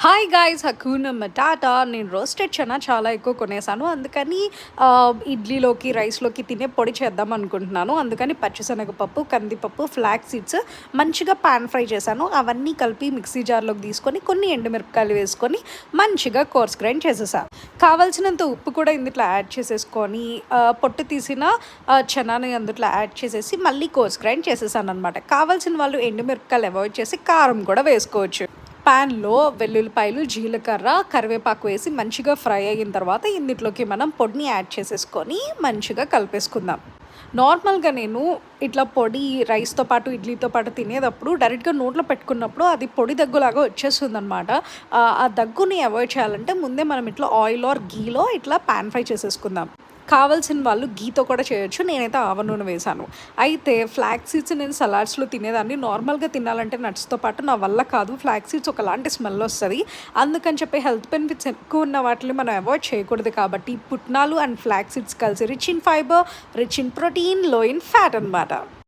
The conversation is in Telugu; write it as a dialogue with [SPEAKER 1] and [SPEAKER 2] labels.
[SPEAKER 1] Hi guys, హకూనా matata. నేను రోస్టెడ్ చనా చాలా ఎక్కువ కొనేసాను. అందుకని ఇడ్లీలోకి, రైస్‌లోకి తినే పొడి చేద్దాం అనుకుంటున్నాను. అందుకని పచ్చిశనగపప్పు, కందిపప్పు, ఫ్లాక్స్ సీడ్స్ మంచిగా పాన్ ఫ్రై చేశాను. అవన్నీ కలిపి మిక్సీ జార్‌లోకి తీసుకొని, కొన్ని ఎండుమిరపకాయలు వేసుకొని మంచిగా కోర్స్ గ్రైండ్ చేసేసా. కావాల్సినంత ఉప్పు కూడా ఇందుట్లో యాడ్ చేసేసుకొని, పొట్టు తీసిన చనాని అందుట్లో యాడ్ చేసేసి మళ్ళీ కోర్స్ గ్రైండ్ చేసేసాననమాట. కావాల్సిన వాళ్ళు ఎండుమిరపకాయలు అవాయిడ్ చేసి కారం కూడా వేసుకోవచ్చు. ప్యాన్లో వెల్లుల్లిపాయలు, జీలకర్ర, కరివేపాకు వేసి మంచిగా ఫ్రై అయిన తర్వాత ఇందులోకి మనం పొడిని యాడ్ చేసేసుకొని మంచిగా కలిపేసుకుందాం. నార్మల్గా నేను ఇట్లా పొడి రైస్తో పాటు, ఇడ్లీతో పాటు తినేటప్పుడు డైరెక్ట్గా నోట్లో పెట్టుకున్నప్పుడు అది పొడి దగ్గులాగా వచ్చేస్తుందనమాట. ఆ దగ్గుని అవాయిడ్ చేయాలంటే ముందే మనం ఇట్లా ఆయిల్ ఆర్ గీలో ఇట్లా పాన్ ఫ్రై చేసేసుకుందాం. కావాల్సిన వాళ్ళు గీతో కూడా చేయొచ్చు. నేనైతే ఆవ నూనె వేశాను. అయితే ఫ్లాక్స్ సీడ్స్ నేను సలాడ్స్‌లో తినేదాన్ని. నార్మల్‌గా తినాలంటే నట్స్‌తో పాటు నా వల్ల కాదు. ఫ్లాక్స్ సీడ్స్ ఒకలాంటి స్మెల్ వస్తది. అందుకని చెప్పి హెల్త్ బెనిఫిట్స్ ఎక్కువ ఉన్న వాటిని మనం అవాయిడ్ చేయకూడదు కాబట్టి పుట్నాలు అండ్ ఫ్లాక్స్ సీడ్స్ కలిసి rich in fibre, rich in protein, లో ఇన్ ఫ్యాట్ అనమాట.